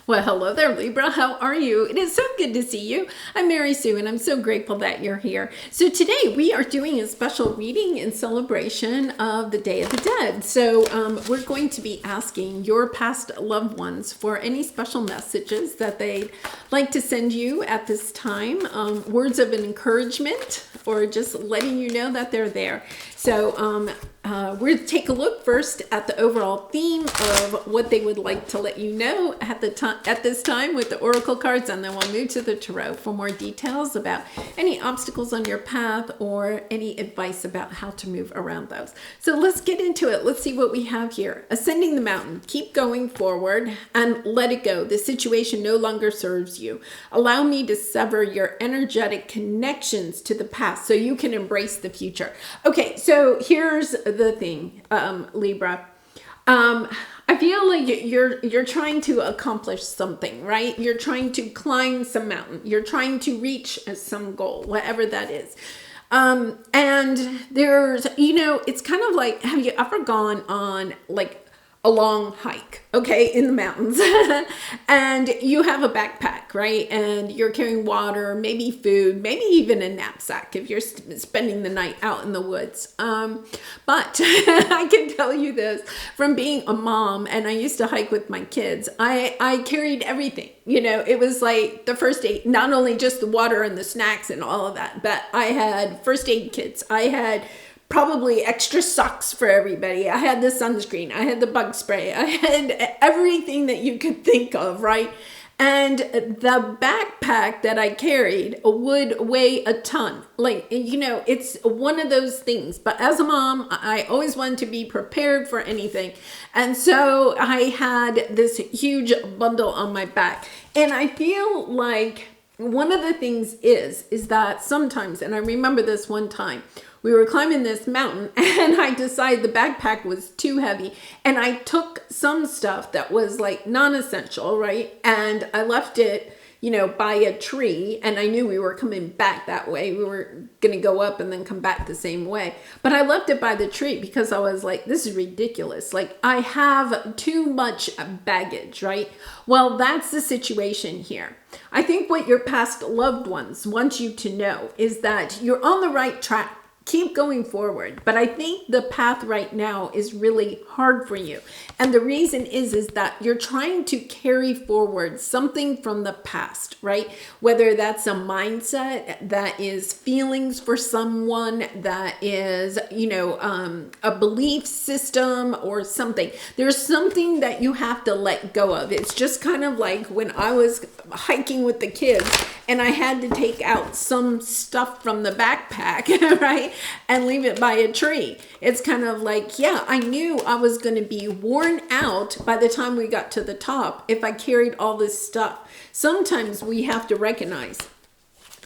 Well, hello there, Libra. How are you? It is so good to see you. I'm Mary Sue, and I'm so grateful that you're here. So today we are doing a special reading in celebration of the Day of the Dead. So we're going to be asking your past loved ones for any special messages that they'd like to send you at this time, words of an encouragement, or just letting you know that they're there. So we'll take a look first at the overall theme of what they would like to let you know at this time with the oracle cards, and then we'll move to the tarot for more details about any obstacles on your path or any advice about how to move around those. So let's get into it. Let's see what we have here. Ascending the mountain. Keep going forward and let it go. The situation no longer serves you. Allow me to sever your energetic connections to the past so you can embrace the future. Okay, so here's the thing, Libra. I feel like you're trying to accomplish something, right? You're trying to climb some mountain. You're trying to reach some goal, whatever that is. And there's, it's kind of like, have you ever gone on like a long hike, okay, in the mountains, and you have a backpack, right? And you're carrying water, maybe food, maybe even a knapsack if you're spending the night out in the woods. But I can tell you this from being a mom, and I used to hike with my kids. I carried everything. It was like the first aid, not only just the water and the snacks and all of that, but I had first aid kits. I had probably extra socks for everybody. I had the sunscreen. I had the bug spray. I had everything that you could think of, right? And the backpack that I carried would weigh a ton. Like, it's one of those things. But as a mom, I always wanted to be prepared for anything. And so I had this huge bundle on my back. And I feel like one of the things is that sometimes, and I remember this one time, we were climbing this mountain and I decided the backpack was too heavy, and I took some stuff that was like non-essential, right? And I left it, by a tree, and I knew we were coming back that way. We were going to go up and then come back the same way. But I left it by the tree because I was like, this is ridiculous. Like, I have too much baggage, right? Well, that's the situation here. I think what your past loved ones want you to know is that you're on the right track. Keep going forward. But I think the path right now is really hard for you. And the reason is that you're trying to carry forward something from the past, right? Whether that's a mindset, that is feelings for someone, that is, a belief system or something. There's something that you have to let go of. It's just kind of like when I was hiking with the kids and I had to take out some stuff from the backpack, right? And leave it by a tree. It's kind of like, yeah, I knew I was going to be worn out by the time we got to the top if I carried all this stuff. Sometimes we have to recognize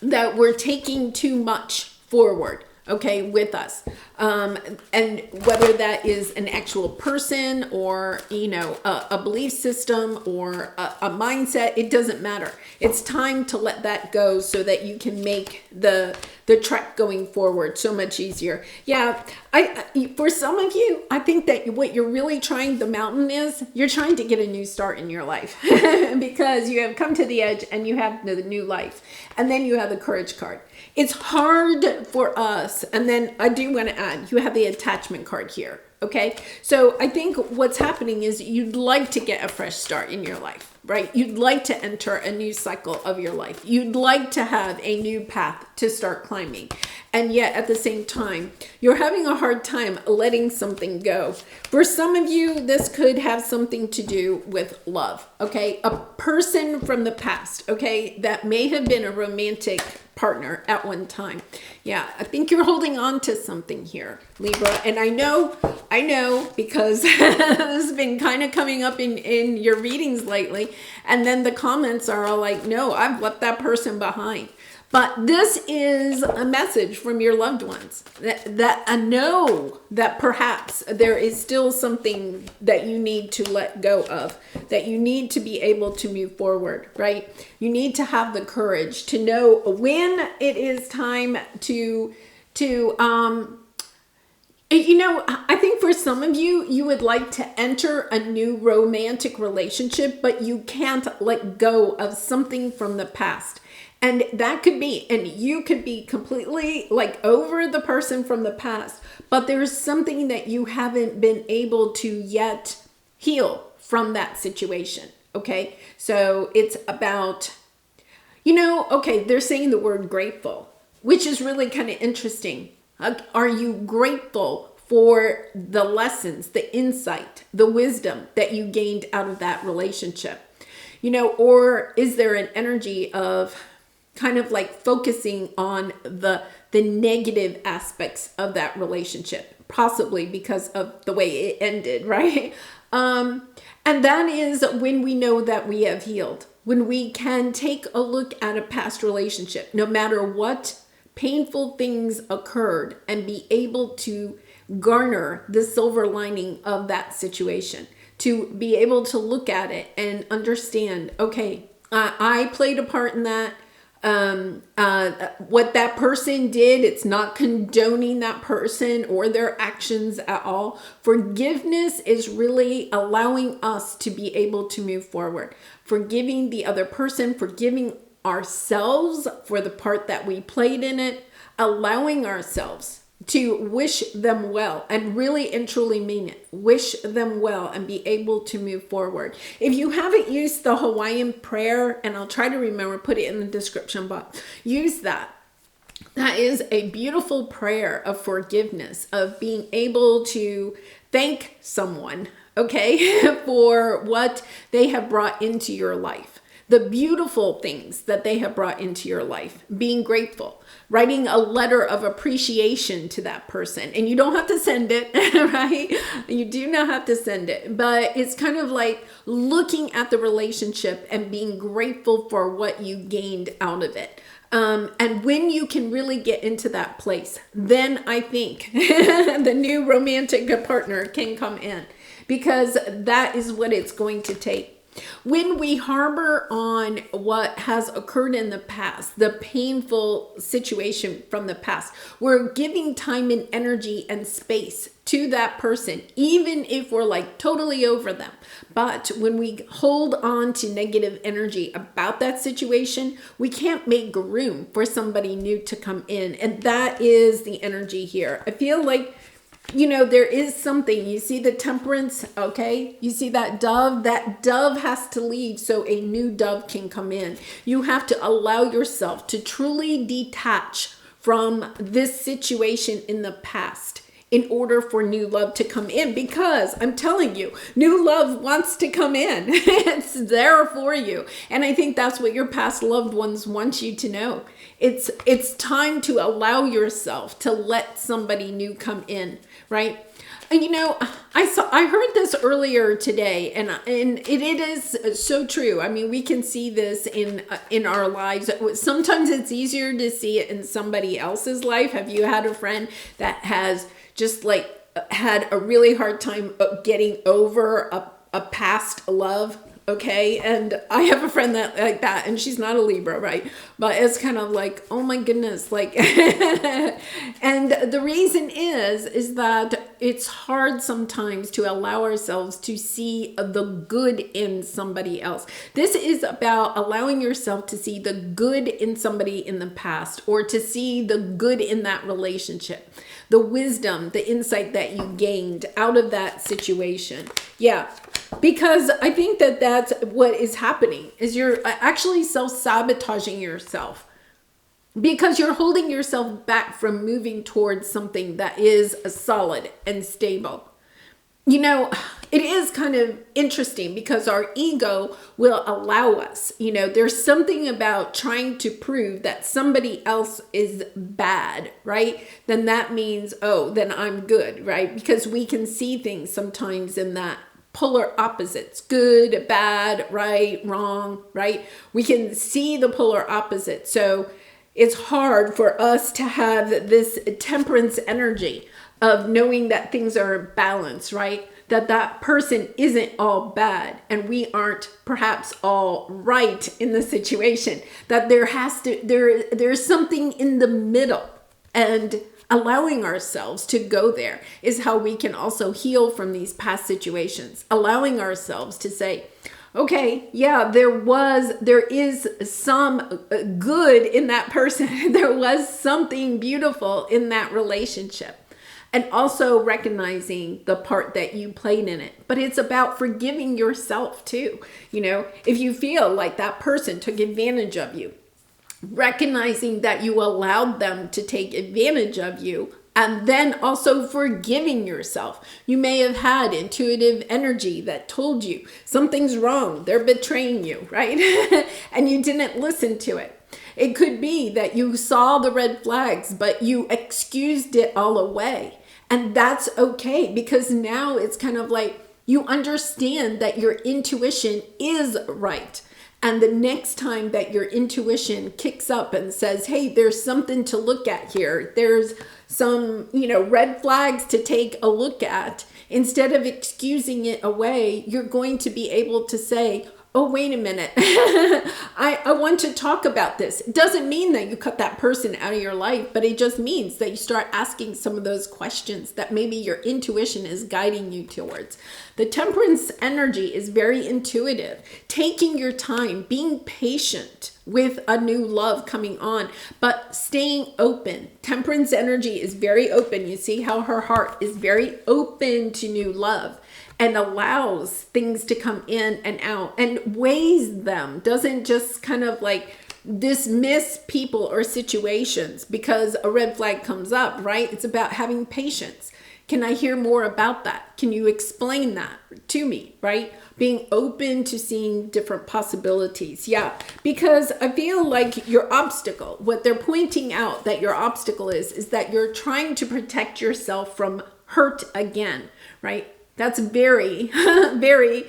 that we're taking too much forward, okay, with us. And whether that is an actual person or, a belief system or a mindset, it doesn't matter. It's time to let that go so that you can make the trek going forward so much easier. Yeah, for some of you, I think that what you're really trying, the mountain is, you're trying to get a new start in your life because you have come to the edge and you have the new life. And then you have the courage card. It's hard for us. And then I do want to add, you have the attachment card here. Okay. So I think what's happening is you'd like to get a fresh start in your life, right? You'd like to enter a new cycle of your life. You'd like to have a new path to start climbing. And yet at the same time, you're having a hard time letting something go. For some of you, this could have something to do with love. Okay. A person from the past. Okay. That may have been a romantic partner at one time. Yeah, I think you're holding on to something here, Libra. And I know because this has been kind of coming up in your readings lately. And then the comments are all like, no, I've left that person behind. But this is a message from your loved ones that I know that perhaps there is still something that you need to let go of, that you need to be able to move forward, right? You need to have the courage to know when it is time to I think for some of you, you would like to enter a new romantic relationship, but you can't let go of something from the past. And that could be, and you could be completely like over the person from the past, but there's something that you haven't been able to yet heal from that situation. Okay. So it's about, okay, they're saying the word grateful, which is really kind of interesting. Are you grateful for the lessons, the insight, the wisdom that you gained out of that relationship? Or is there an energy of kind of like focusing on the negative aspects of that relationship, possibly because of the way it ended, right? And that is when we know that we have healed, when we can take a look at a past relationship, no matter what painful things occurred, and be able to garner the silver lining of that situation, to be able to look at it and understand, okay, I played a part in that. What that person did, it's not condoning that person or their actions at all. Forgiveness is really allowing us to be able to move forward, forgiving the other person, forgiving ourselves for the part that we played in it, allowing ourselves to wish them well and really and truly mean it. Wish them well and be able to move forward. If you haven't used the Hawaiian prayer, and I'll try to remember, put it in the description box, use that. That is a beautiful prayer of forgiveness, of being able to thank someone, okay, for what they have brought into your life. The beautiful things that they have brought into your life, being grateful, writing a letter of appreciation to that person. And you don't have to send it, right? You do not have to send it, but it's kind of like looking at the relationship and being grateful for what you gained out of it. And when you can really get into that place, then I think the new romantic partner can come in, because that is what it's going to take. When we harbor on what has occurred in the past, the painful situation from the past, we're giving time and energy and space to that person, even if we're like totally over them. But when we hold on to negative energy about that situation, we can't make room for somebody new to come in. And that is the energy here. I feel like there is something. You see the temperance, okay? You see that dove has to leave so a new dove can come in. You have to allow yourself to truly detach from this situation in the past in order for new love to come in, because I'm telling you, new love wants to come in. It's there for you. And I think that's what your past loved ones want you to know. It's time to allow yourself to let somebody new come in, right? And I heard this earlier today, and it is so true. I mean, we can see this in our lives. Sometimes it's easier to see it in somebody else's life. Have you had a friend that has just like had a really hard time getting over a past love? Okay. And I have a friend that like that, and she's not a Libra, right? But it's kind of like, oh my goodness, like, and the reason is that it's hard sometimes to allow ourselves to see the good in somebody else. This is about allowing yourself to see the good in somebody in the past, or to see the good in that relationship, the wisdom, the insight that you gained out of that situation. Yeah. Because I think that that's what is happening, is you're actually self-sabotaging yourself, because you're holding yourself back from moving towards something that is solid and stable. It is kind of interesting because our ego will allow us, there's something about trying to prove that somebody else is bad, right? Then that means, oh, then I'm good, right? Because we can see things sometimes in that polar opposites, good, bad, right, wrong, right? We can see the polar opposite. So it's hard for us to have this temperance energy of knowing that things are balanced, right? That person isn't all bad and we aren't perhaps all right in the situation. That there's something in the middle. And Allowing ourselves to go there is how we can also heal from these past situations. Allowing ourselves to say, okay, yeah, there is some good in that person. There was something beautiful in that relationship. And also recognizing the part that you played in it. But it's about forgiving yourself too. If you feel like that person took advantage of you, recognizing that you allowed them to take advantage of you, and then also forgiving yourself. You may have had intuitive energy that told you something's wrong, they're betraying you, right? And you didn't listen to it. It could be that you saw the red flags, but you excused it all away. And that's okay, because now it's kind of like you understand that your intuition is right. And the next time that your intuition kicks up and says, hey, there's something to look at here, there's some, red flags to take a look at, instead of excusing it away, you're going to be able to say, oh, wait a minute, I want to talk about this. It doesn't mean that you cut that person out of your life, but it just means that you start asking some of those questions that maybe your intuition is guiding you towards. The temperance energy is very intuitive, taking your time, being patient with a new love coming on, but staying open. Temperance energy is very open. You see how her heart is very open to new love, and allows things to come in and out and weighs them, doesn't just kind of like dismiss people or situations because a red flag comes up, right? It's about having patience. Can I hear more about that? Can you explain that to me, right? Being open to seeing different possibilities. Yeah, because I feel like your obstacle, what they're pointing out that your obstacle is that you're trying to protect yourself from hurt again, right? That's very, very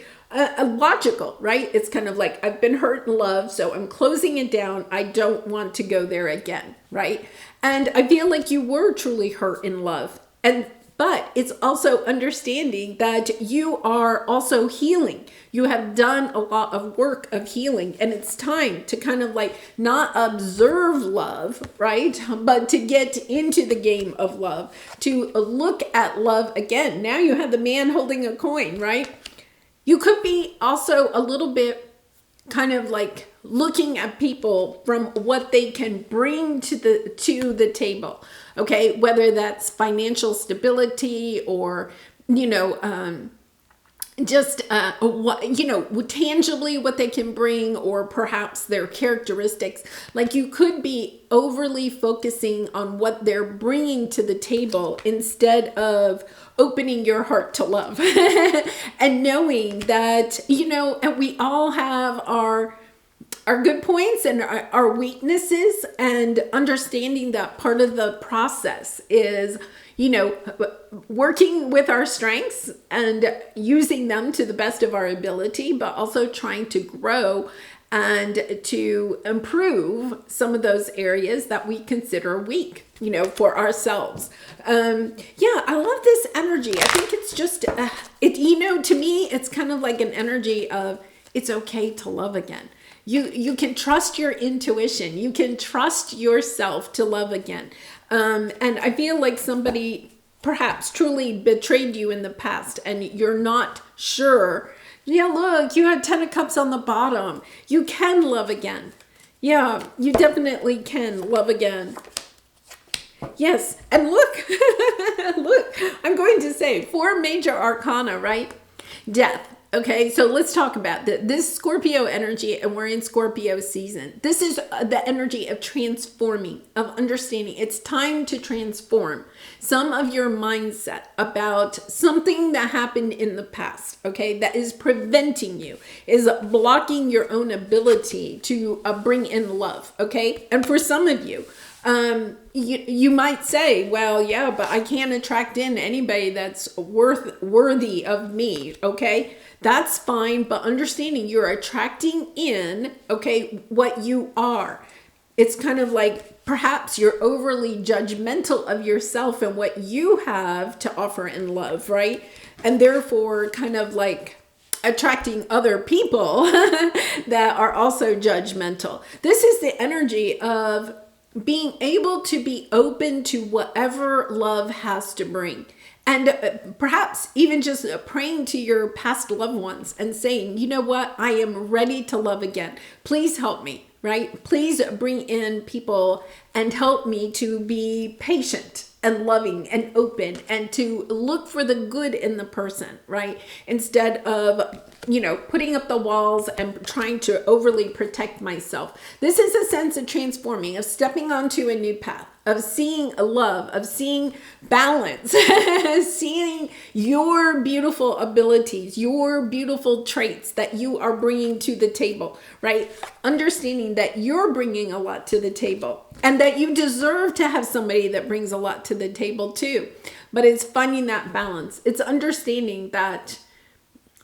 logical, right? It's kind of like, I've been hurt in love, so I'm closing it down. I don't want to go there again, right? And I feel like you were truly hurt in love. But it's also understanding that you are also healing. You have done a lot of work of healing, and it's time to kind of like not observe love, right? But to get into the game of love, to look at love again. Now you have the man holding a coin, right? You could be also a little bit kind of like looking at people from what they can bring to the table. Okay, whether that's financial stability or, just, tangibly what they can bring, or perhaps their characteristics. Like you could be overly focusing on what they're bringing to the table instead of opening your heart to love and knowing that, and we all have our good points and our weaknesses, and understanding that part of the process is, working with our strengths and using them to the best of our ability, but also trying to grow and to improve some of those areas that we consider weak, for ourselves. I love this energy. I think it's just, to me, it's kind of like an energy of, it's okay to love again. You can trust your intuition. You can trust yourself to love again. And I feel like somebody perhaps truly betrayed you in the past and you're not sure. Yeah, look, you had 10 of cups on the bottom. You can love again. Yeah, you definitely can love again. Yes, and look, look, I'm going to say 4 major arcana, right? Death. Okay, so let's talk about this Scorpio energy, and we're in Scorpio season. This is the energy of transforming, of understanding. It's time to transform some of your mindset about something that happened in the past, okay, that is preventing you, is blocking your own ability to bring in love, okay? And for some of you, you might say, well, yeah, but I can't attract in anybody that's worthy of me, okay? That's fine, but understanding you're attracting in, okay, what you are. It's kind of like perhaps you're overly judgmental of yourself and what you have to offer in love, right? And therefore kind of like attracting other people that are also judgmental. This is the energy of being able to be open to whatever love has to bring. And perhaps even just praying to your past loved ones and saying, you know what, I am ready to love again. Please help me, right? Please bring in people and help me to be patient and loving and open and to look for the good in the person, right? Instead of, putting up the walls and trying to overly protect myself. This is a sense of transforming, of stepping onto a new path, of seeing love, of seeing balance, seeing your beautiful abilities, your beautiful traits that you are bringing to the table, right? Understanding that you're bringing a lot to the table and that you deserve to have somebody that brings a lot to the table too. But it's finding that balance. It's understanding that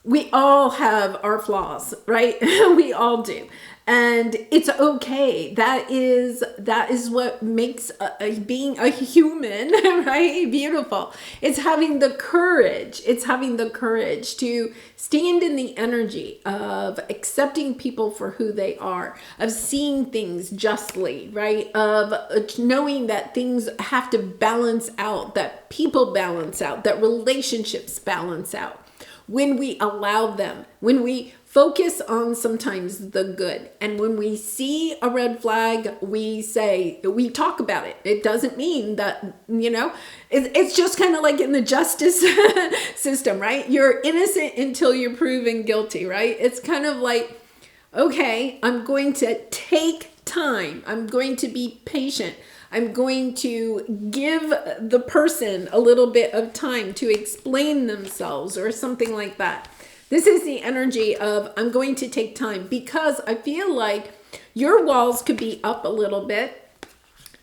we all have our flaws, right? We all do. And it's okay. That is what makes being a human, right? Beautiful. It's having the courage. It's having the courage to stand in the energy of accepting people for who they are, of seeing things justly, right? Of knowing that things have to balance out, that people balance out, that relationships balance out. When we allow them, when we focus on sometimes the good, and when we see a red flag, we talk about it. It doesn't mean that, it's just kind of like in the justice system, right? You're innocent until you're proven guilty, right? It's kind of like, okay, I'm going to take time. I'm going to be patient. I'm going to give the person a little bit of time to explain themselves or something like that. This is the energy of I'm going to take time because I feel like your walls could be up a little bit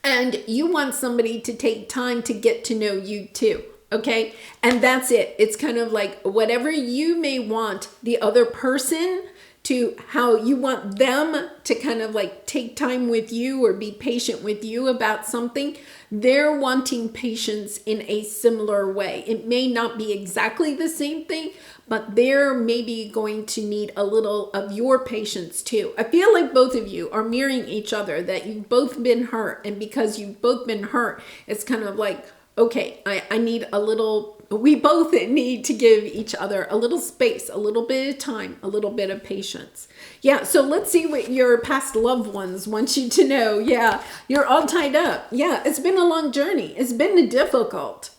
and you want somebody to take time to get to know you too. Okay. And that's it. It's kind of like whatever you may want the other person to, how you want them to kind of like take time with you or be patient with you about something. They're wanting patience in a similar way. It may not be exactly the same thing, but they're maybe going to need a little of your patience too. I feel like both of you are mirroring each other, that you've both been hurt. And because you've both been hurt, it's kind of like, okay, I need a little, we both need to give each other a little space, a little bit of time, a little bit of patience. Yeah, so let's see what your past loved ones want you to know. Yeah, you're all tied up. Yeah, it's been a long journey. It's been difficult.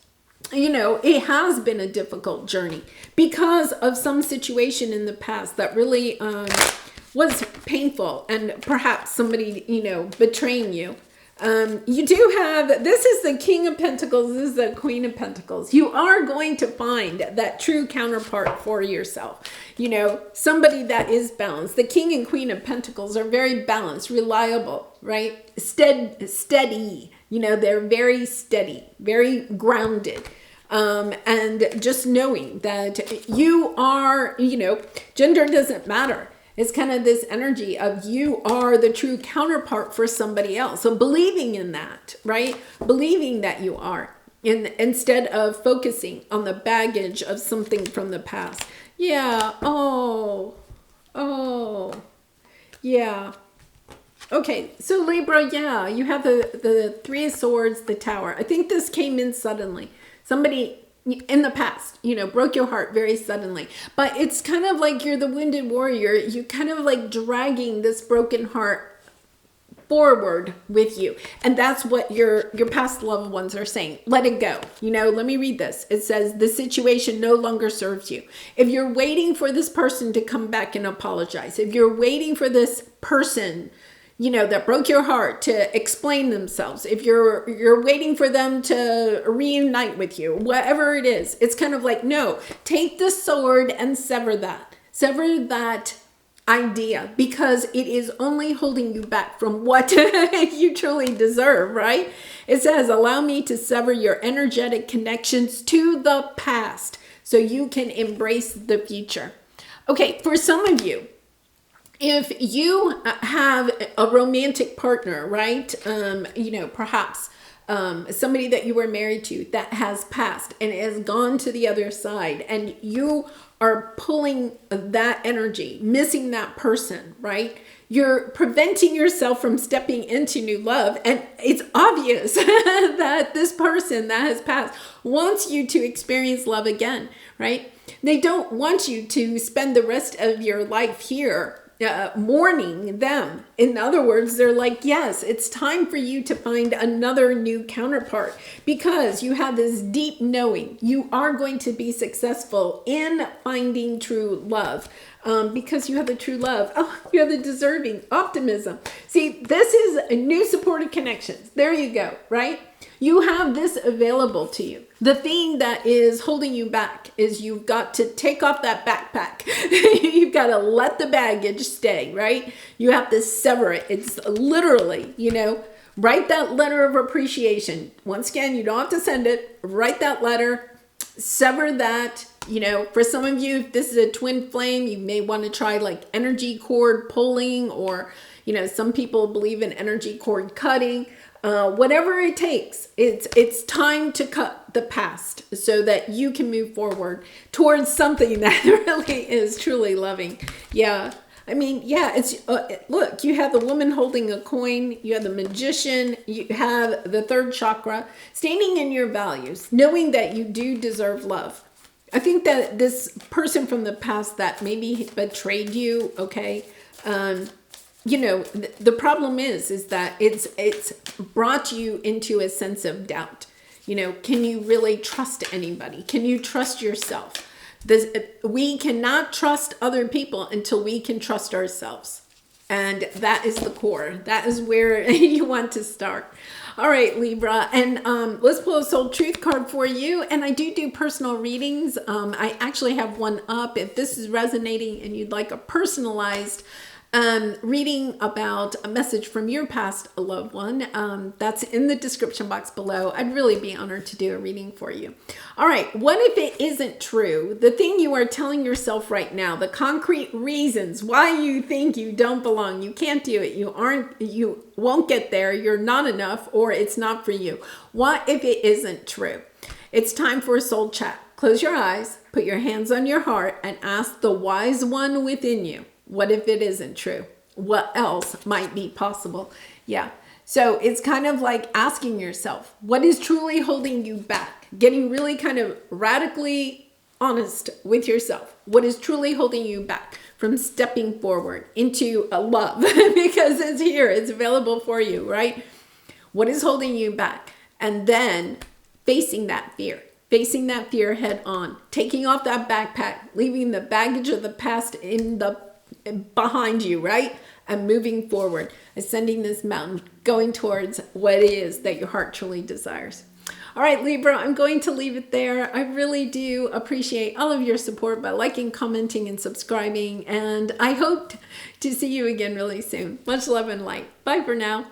It has been a difficult journey because of some situation in the past that really was painful, and perhaps somebody, betraying you. You do have, this is the King of Pentacles, this is the Queen of Pentacles. You are going to find that true counterpart for yourself. Somebody that is balanced. The King and Queen of Pentacles are very balanced, reliable, right? Steady. They're very steady, very grounded. And just knowing that you are, gender doesn't matter. It's kind of this energy of you are the true counterpart for somebody else. So believing in that, right? Believing that you are, instead of focusing on the baggage of something from the past. Yeah. Oh, yeah. Okay, so Libra, yeah, you have the Three of Swords, the Tower. I think this came in suddenly. Somebody in the past, broke your heart very suddenly. But it's kind of like you're the wounded warrior. You're kind of like dragging this broken heart forward with you. And that's what your past loved ones are saying. Let it go. Let me read this. It says, the situation no longer serves you. If you're waiting for this person to come back and apologize, if you're waiting for this person that broke your heart to explain themselves, if you're waiting for them to reunite with you, whatever it is, it's kind of like, no, take the sword and sever that idea, because it is only holding you back from what you truly deserve, right? It says, allow me to sever your energetic connections to the past so you can embrace the future. Okay, for some of you, if you have a romantic partner, right? Perhaps somebody that you were married to that has passed and has gone to the other side, and you are pulling that energy, missing that person, right? You're preventing yourself from stepping into new love. And it's obvious that this person that has passed wants you to experience love again, right? They don't want you to spend the rest of your life here mourning them. In other words, they're like, yes, it's time for you to find another new counterpart, because you have this deep knowing you are going to be successful in finding true love. Because you have the true love. Oh, you have the deserving optimism. See, this is a new supportive connections. There you go, right? You have this available to you. The thing that is holding you back is you've got to take off that backpack. You've got to let the baggage stay, right? You have to sever it. It's literally, write that letter of appreciation. Once again, you don't have to send it. Write that letter, sever that. For some of you, if this is a twin flame, you may want to try like energy cord pulling, or, some people believe in energy cord cutting. Whatever it takes, it's time to cut the past so that you can move forward towards something that really is truly loving. Yeah. I mean, yeah, it's, look, you have the woman holding a coin, you have the magician, you have the third chakra, standing in your values, knowing that you do deserve love. I think that this person from the past that maybe betrayed you, okay, the problem is that it's brought you into a sense of doubt. Can you really trust anybody? Can you trust yourself? We cannot trust other people until we can trust ourselves. And that is the core. That is where you want to start. All right, Libra. And let's pull a soul truth card for you. And I do personal readings. I actually have one up. If this is resonating and you'd like a personalized reading about a message from your past loved one, that's in the description box below. I'd really be honored to do a reading for you. All right, what if it isn't true? The thing you are telling yourself right now, the concrete reasons why you think you don't belong, you can't do it, you won't get there, you're not enough, or it's not for you. What if it isn't true? It's time for a soul chat. Close your eyes, put your hands on your heart, and ask the wise one within you, what if it isn't true? What else might be possible? Yeah. So it's kind of like asking yourself, what is truly holding you back? Getting really kind of radically honest with yourself. What is truly holding you back from stepping forward into a love? Because it's here, it's available for you, right? What is holding you back? And then facing that fear head on, taking off that backpack, leaving the baggage of the past behind you, right? And moving forward, ascending this mountain, going towards what it is that your heart truly desires. All right, Libra, I'm going to leave it there. I really do appreciate all of your support by liking, commenting, and subscribing. And I hope to see you again really soon. Much love and light. Bye for now.